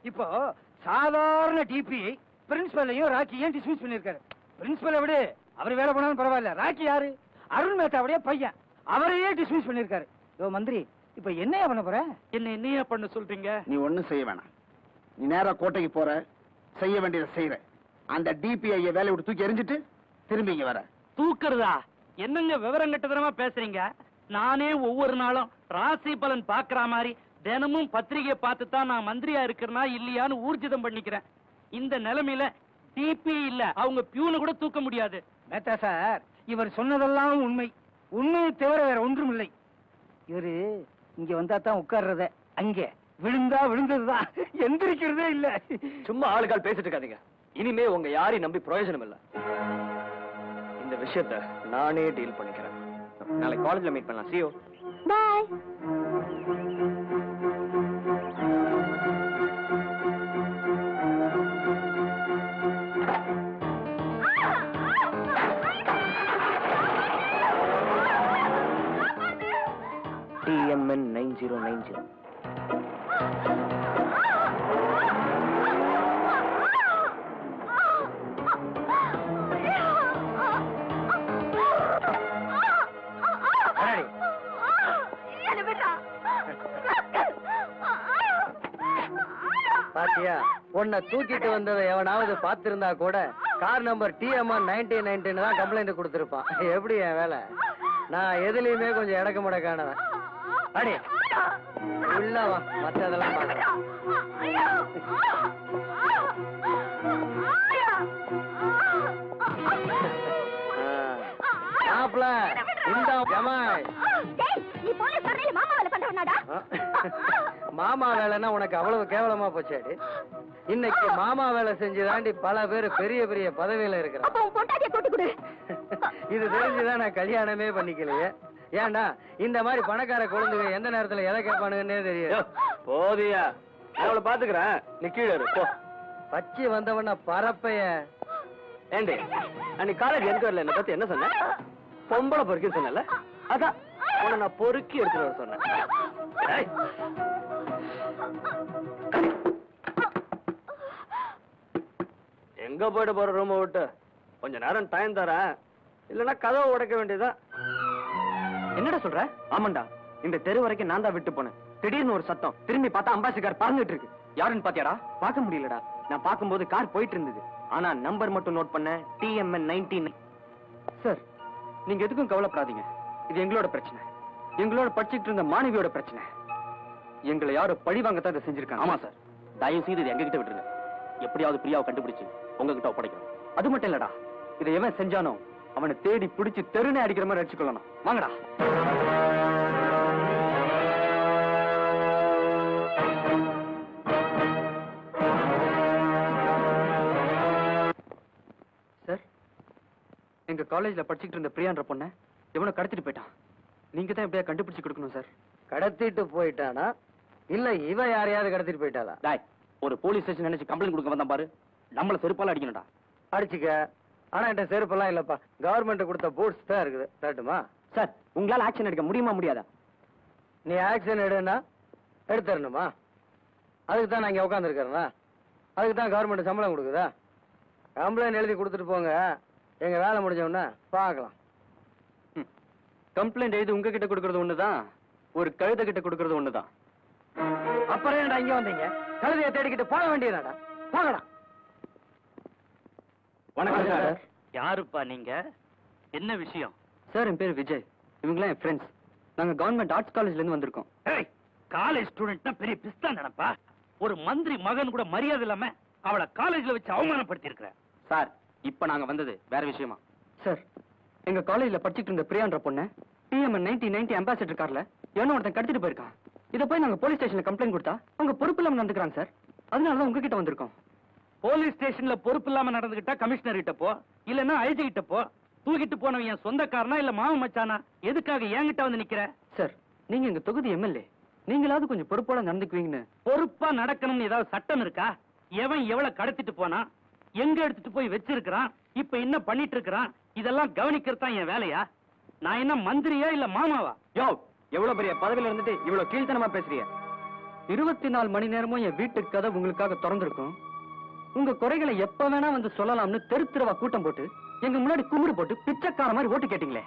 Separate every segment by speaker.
Speaker 1: இப்போ சாதாரண DP பிரின்சிபலையும் ராக்கியும் dismiss பண்ணிருக்காரு. பிரின்சிபலை விட அவர் வேலை பண்ணாலும் பரவாயில்ல. ராக்கி யாரு? அருண் மேத்தாவுடைய பையன். அவரையே டிஸ்மிஸ் பண்ணிருக்காரு. மந்திரி, இப்ப என்னையா பண்ண போற? என்னையா பண்ண சொல்றீங்க?
Speaker 2: நீ ஒண்ணும் செய்ய வேணாம். நீ நேரா கோட்டைக்கு போற, செய்ய வேண்டியதை செய்யற. அந்த டிபிஐ வேலையை விட்டு தூக்கி எரிஞ்சிட்டு திரும்பி இங்க வர.
Speaker 1: தூக்குறதா? என்னங்க விவரம் கட்டதனமா பேசுறீங்க? நானே ஒவ்வொரு நாளும் ராசி பலன் பாக்குற மாதிரி தினமும் பத்திரிகையை பார்த்து தான் நான் மந்திரியா இருக்கிறனா இல்லையான்னு ஊர்ஜிதம் பண்ணிக்கிறேன். இந்த நிலைமையில டிபி இல்ல அவங்க பியூனை கூட தூக்க முடியாது. மேத்தா சார், இவர் சொன்னதெல்லாம் உண்மை. உண்மையை தவிர வேற ஒன்றும் இல்லை. இவரு இங்க வந்தா தான் உட்கார்றத, அங்க விழுந்தா விழுந்ததுதான், எந்திரிக்கிறதே இல்ல.
Speaker 3: சும்மா ஆளுகால் பேசிட்டு இருக்காதீங்க. இனிமே உங்க யாரையும் நம்பி பிரயோஜனம் இல்ல. இந்த விஷயத்தை நானே டீல் பண்ணிக்கிறேன். நாளைக்கு காலேஜ்ல மீட் பண்ணலாம். See you.
Speaker 4: Bye.
Speaker 3: TMN 9090.
Speaker 5: பாத்தியா, உன்னை தூக்கிட்டு வந்ததை எவனாவது பாத்திருந்தா கூட கார் நம்பர் TMR 9090 தான் கம்ப்ளைண்ட் கொடுத்திருப்பான். எப்படி என் வேலை? நான் எதுலயுமே கொஞ்சம் இடக்க முடக்கானவன். அடி உள்ள வா, மற்றதெல்லாம் பாக்குறேன். மாப்ள இந்த ஜமாய் மாமா வேலைன்னா உனக்கு அவ்வளவு கேவலமா போச்சாடி? இன்னைக்கு மாமா வேலை செஞ்சுதாண்டி பல பேர் பெரிய பெரிய பதவியில இருக்கிறான். இது தெரிஞ்சுதான் நான் கல்யாணமே பண்ணிக்கலையே. ஏன்டா இந்த மாதிரி பணக்கார குழந்தைங்க எந்த நேரத்துல எதை கேட்பானுங்கன்னே தெரியும்.
Speaker 3: போதியா, அவளை பாத்துக்கிறேன். நீ கீழே போ.
Speaker 5: பச்சி வந்தவன பரப்பைய.
Speaker 3: ஏண்டி அன்னைக்கு காலேஜ் எதுக்கு வரல? என்ன பத்தி என்ன சொன்ன? பொம்பளை பொறுக்கி சொன்னல, அதான் உன்னை நான் பொறுக்கி எடுத்துட்டு வர சொன்னேன். எங்க போயிட்டு போற ரூமை விட்டு? கொஞ்ச நேரம் டைம் தரேன், இல்லன்னா கதவை உடைக்க வேண்டியதா. என்னடா சொல்ற? ஆமாண்டா, இந்த தெரு வரைக்கும் நான் தான் விட்டு போனேன். திடீர்னு ஒரு சத்தம், திரும்பி பார்த்தா அம்பாசி கார் பறந்துட்டு இருக்கு. யாருன்னு பாத்தியாடா? பார்க்க முடியலடா. நான் பார்க்கும்போது கார் போயிட்டு இருந்தது. ஆனா நம்பர் மட்டும் நோட் பண்ண TMN 90. சார், நீங்க எதுக்கும் கவலைப்படாதீங்க. இது எங்களோட பிரச்சனை. எங்களோட படிச்சுட்டு இருந்த மாணவியோட பிரச்சனை. எங்களை யாரும் பழி வாங்கத்தான் இதை செஞ்சிருக்காங்க. ஆமா சார், தயவு செய்து இது எங்ககிட்ட விட்டுருங்க. எப்படியாவது பிரியாவை கண்டுபிடிச்சு உங்ககிட்ட ஒப்படைக்கணும். அது மட்டும் இல்லடா, இதை எவன் செஞ்சானோ அவனை தேடி பிடிச்சு தெருனே அடிக்கிற மாதிரி அடிச்சுக்கொள்ளணும். வாங்கடா. சார், எங்க காலேஜ்ல படிச்சுட்டு இருந்த பிரியான்ற பொண்ணை எவனோ கடத்திட்டு போயிட்டான். நீங்க தான் எப்படியா கண்டுபிடிச்சு கொடுக்கணும் சார்.
Speaker 5: கடத்திட்டு போயிட்டானா இல்ல இவ யாரையாவது கடத்திட்டு போயிட்டாளா?
Speaker 3: டாய், ஒரு போலீஸ் ஸ்டேஷன் நினைச்சு கம்ப்ளைண்ட் கொடுக்க வந்தான் பாரு. நம்மள செருப்பால அடிக்கணும்டா.
Speaker 5: அடிச்சுக்க. ஆனா என்கிட்ட செருப்பெல்லாம் இல்லப்பா. கவர்மெண்ட் கொடுத்த பூட்ஸ் தான் இருக்குது. தட்டுமா?
Speaker 3: சார், உங்களால ஆக்ஷன் எடுக்க முடியுமா முடியாதா?
Speaker 5: நீ ஆக்ஷன் எடுனா எடுத்துறணுமா? அதுக்கு தான் நான் இங்க உட்காந்துருக்கிறேன்னா? அதுக்கு தான் கவர்மெண்ட் சம்பளம் கொடுக்குதா? கம்ப்ளைண்ட் எழுதி கொடுத்துட்டு போங்க. எங்க வேலை முடிஞ்சோன்னா பார்க்கலாம்.
Speaker 3: கம்ப்ளைண்ட் எழுதி உங்ககிட்ட கொடுக்கறது ஒண்ணுதான், ஒரு கழுத கிட்ட கொடுக்கறது ஒண்ணுதான்.
Speaker 5: அப்புறம் ஏன்டா இங்க வந்தீங்க? கழுதையை தேடிக்கிட்டு போக வேண்டியதாடா. போகலாம்.
Speaker 3: வணக்கம் சார்.
Speaker 1: யாருப்பா நீங்க? என்ன விஷயம்?
Speaker 3: சார், என் பேர் விஜய். இவங்களாம் என் ஃப்ரெண்ட்ஸ். நாங்க கவர்மெண்ட் ஆர்ட்ஸ் காலேஜ்ல இருந்து வந்திருக்கோம்.
Speaker 1: காலேஜ் ஸ்டூடெண்ட்னா பெரிய பிஸ்தா நினைப்பா? ஒரு மந்திரி மகன் கூட மரியாதை இல்லாம அவளை காலேஜ்ல வச்சு அவமானப்படுத்தி இருக்கிற.
Speaker 3: சார், இப்ப நாங்க வந்தது வேற விஷயமா. சார், எங்க காலேஜ்ல படிச்சுட்டு இருந்த பிரியான்ற பொண்ணு TMN 9090 அம்பாசிடர் கார்ல எவனோ ஒருத்தன் கடத்திட்டு போயிருக்கான். இதை போய் நாங்க போலீஸ் ஸ்டேஷன்ல கம்ப்ளைண்ட் கொடுத்தா அவங்க பொறுப்பு இல்லாம நடந்துக்கிறாங்க சார். அதனாலதான் உங்ககிட்ட வந்திருக்கோம்.
Speaker 1: போலீஸ் ஸ்டேஷன்ல பொறுப்பு இல்லாம நடந்துகிட்டா கமிஷனர் கிட்ட போ, இல்லன்னா ஐஜி கிட்ட போ. தூக்கிட்டு போனவன் என் சொந்தக்காரனா இல்ல மாமன் மச்சானா? எதுக்காக என்கிட்ட வந்து நிக்கிற?
Speaker 3: சார், நீங்க எங்க தொகுதி MLA. நீங்களாவது கொஞ்சம் பொறுப்போட நடந்துக்குவீங்கன்னு.
Speaker 1: பொறுப்பா நடக்கணும்னு ஏதாவது சட்டம் இருக்கா? எவன் எவ்வளவு கடத்திட்டு போனா, எங்க எடுத்துட்டு போய் வச்சிருக்கிறான், இப்ப என்ன பண்ணிட்டு இருக்கிறான், இதெல்லாம் கவனிக்கிறது தான் என் வேலையா? நான் என்ன மந்திரியா இல்ல மாமாவா?
Speaker 3: யோ, எவ்வளவு பெரிய பதவியில இருந்துட்டு இவ்வளவு கீழ்த்தனமா பேசுறீங்க?
Speaker 5: 24 மணி நேரமும் என் வீட்டுக்கு கதை உங்களுக்காக திறந்திருக்கும். உங்க குறைகளை எப்ப வேணா வந்து சொல்லலாம்னு தெரு தெருவா கூட்டம் போட்டு எங்க முன்னாடி கும்பிடு போட்டு பிச்சைக்கார மாதிரி ஓட்டு கேட்டீங்களே.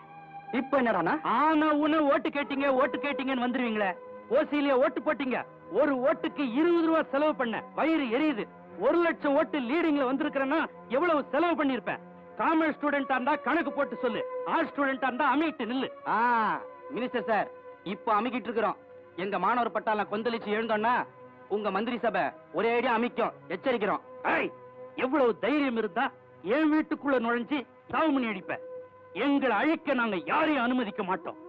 Speaker 5: இப்ப என்னடானா
Speaker 1: ஆனா உன்ன ஓட்டு கேட்டீங்கன்னு வந்துருவீங்களே. ஓசியிலே ஓட்டு போட்டீங்க. ஒரு ஓட்டுக்கு 20 ரூபாய் செலவு பண்ண. வயிறு எரியுது. 1 லட்சம் ஓட்டு லீடிங்ல வந்திருக்கிறேன்னா எவ்வளவு செலவு பண்ணிருப்பேன். காமர்ஸ் ஸ்டூடெண்டா இருந்தா கணக்கு போட்டு சொல்லு. ஆர்ட்ஸ் ஸ்டூடெண்டா இருந்தா அமைட்டு நில்லு. மினிஸ்டர் சார், இப்ப அமைக்கிட்டு இருக்கிறோம். எங்க மாணவர் பட்டாளம் கொந்தளிச்சு எழுந்தோம்னா உங்க மந்திரி சபை ஒரே ஐடியா அமைக்கும். எச்சரிக்கிறோம். எவ்வளவு தைரியம் இருந்தா என் வீட்டுக்குள்ள நுழைஞ்சு சாவு மணி அடிப்ப. எங்களை அழிக்க நாங்க யாரையும் அனுமதிக்க மாட்டோம்.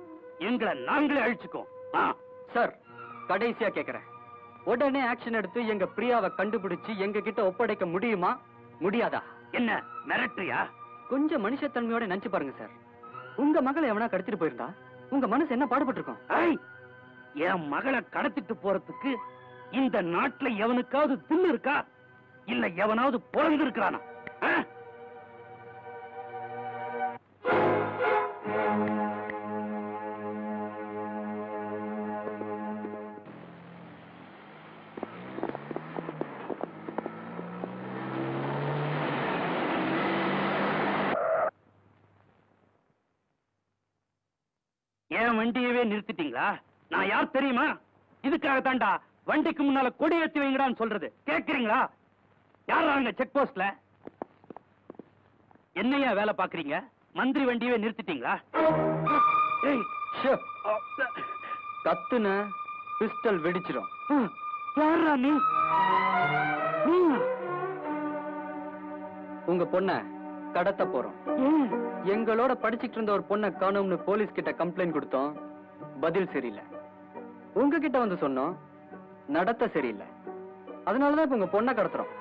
Speaker 1: எங்களை நாங்களே அழிச்சுக்கோம்.
Speaker 5: சார், கடைசியா கேக்குறேன், உடனே ஆக்ஷன் எடுத்து எங்க பிரியாவை கண்டுபிடிச்சு எங்க கிட்ட ஒப்படைக்க முடியுமா முடியாதா?
Speaker 1: என்ன மிரட்டுறியா?
Speaker 5: கொஞ்சம் மனுஷத்தன்மையோட நினைச்சு பாருங்க சார். உங்க மகளை எவனா கடத்திட்டு போயிருந்தா உங்க மனசு என்ன பாடுபட்டு இருக்கும்?
Speaker 1: என் மகளை கடத்திட்டு போறதுக்கு இந்த நாட்டுல எவனுக்காவது தின்னு இருக்கா? இல்ல எவனாவது பிறந்து இருக்கிறானா? என் வண்டியவே நிறுத்திட்டீங்களா? நான் யார் தெரியுமா? இதுக்காக தாண்டா வண்டிக்கு முன்னால கொடி ஏத்தி வைங்கடான்னு சொல்றது. கேக்குறீங்களா? யாராங்க செக் போஸ்ட்ல? என்னையா வேலை பாக்குறீங்க? மந்திரி வண்டியவே நிறுத்திட்டீங்களா?
Speaker 5: கத்துன பிஸ்டல் வெடிச்சிடும்.
Speaker 1: யாரா நீ?
Speaker 5: உங்க பொண்ண கடத்த போறோம். எங்களோட படிச்சுட்டு இருந்த ஒரு பொண்ணை காணோம்னு போலீஸ் கிட்ட கம்ப்ளைண்ட் கொடுத்தோம். பதில் சரியில்லை. உங்ககிட்ட வந்து சொன்னோம், நடத்த சரியில்லை. அதனாலதான் இப்ப உங்க பொண்ணை கடத்துறோம்.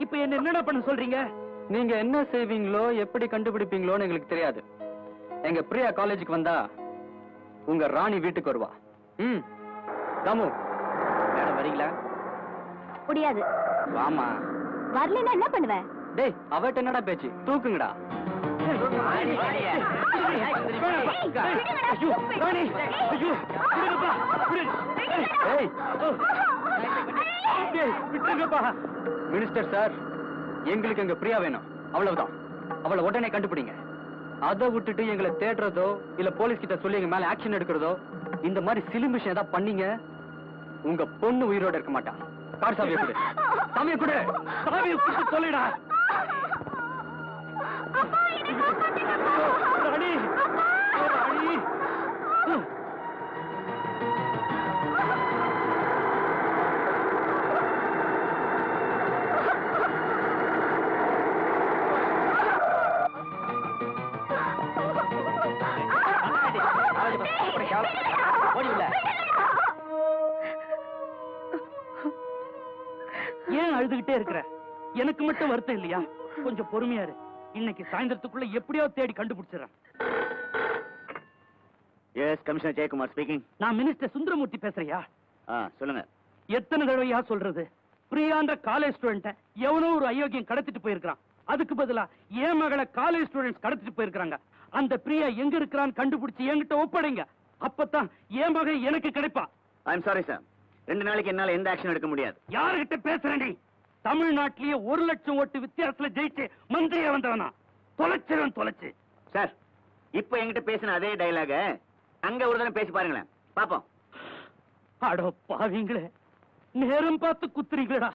Speaker 1: இப்ப என்ன என்னடா பண்ண சொல்றீங்க?
Speaker 5: நீங்க என்ன செய்வீங்களோ எப்படி கண்டுபிடிப்பீங்களோன்னு எங்களுக்கு தெரியாது. எங்க பிரியா காலேஜுக்கு வந்தா உங்க ராணி வீட்டுக்கு வருவா. தாமு, மேடம் வரீங்களா?
Speaker 4: முடியாது.
Speaker 5: வாமா.
Speaker 4: வரலன்னா என்ன பண்ணுவ?
Speaker 5: டேய், அவட்ட என்னடா பேச்சு? தூக்குங்கடா. மினிஸ்டர் சார், எங்களுக்கு எங்க பிரியா வேணும், அவ்வளவுதான். அவளை உடனே கண்டுபிடிங்க. அதை விட்டுட்டு எங்களை தேடுறதோ இல்ல போலீஸ் கிட்ட சொல்லி எங்க மேல ஆக்ஷன் எடுக்கிறதோ, இந்த மாதிரி சிலிமிஷன் ஏதாவது பண்ணீங்க, உங்க பொண்ணு உயிரோட இருக்க மாட்டா. கார் சாவியை கொடு. சாவியை கொடு.
Speaker 1: சாவியை கொடு. சொல்லிடா. ராணி, ராணி. ஏன் அழுதுகிட்டே இருக்கிற? எனக்கு மட்டும் வருத்தம் இல்லையா? கொஞ்சம் பொறுமையா இரு. இன்னைக்கு சாயந்தரத்துக்குள்ள எப்படியாவது தேடி கண்டுபிடிச்சிடறேன்.
Speaker 2: Yes, commissioner Jayakumar speaking.
Speaker 1: நான் மினிஸ்டர் சுந்தரமூர்த்தி பேசுறியா?
Speaker 2: சொல்லுங்க.
Speaker 1: எத்தனை தடவையா சொல்றது? பிரியான்ற காலேஜ் ஸ்டூடெண்ட எவனோ ஒரு அயோக்கியம் கடத்திட்டு போயிருக்கான். அதுக்கு பதிலா என் மகளை காலேஜ் ஸ்டூடெண்ட்ஸ் கடத்திட்டு போயிருக்காங்க. அந்த பிரியா எங்க இருக்கிறான்னு கண்டுபிடிச்சு என்கிட்ட ஒப்படைங்க. அப்பதான் என் மகன் எனக்கு கிடைப்பா.
Speaker 2: ஐ எம் சாரி சார், 2 நாளைக்கு என்னால எந்த ஆக்ஷன் எடுக்க முடியாது.
Speaker 1: யாருகிட்ட பேசுறேன்? தமிழ்நாட்டிலேயே 1 லட்சம் ஓட்டு வித்தியாசத்துல ஜெயிச்சு மந்திரியா வந்தவனா? தொலைச்சிருவன், தொலைச்சு.
Speaker 2: சார், இப்ப என்கிட்ட பேசின அதே டயலாக அங்க ஒரு தடவை பேசி பாருங்களேன், பாப்போம்.
Speaker 1: அடோ பாவீங்களே, நேரம் பார்த்து குத்துறீங்களா?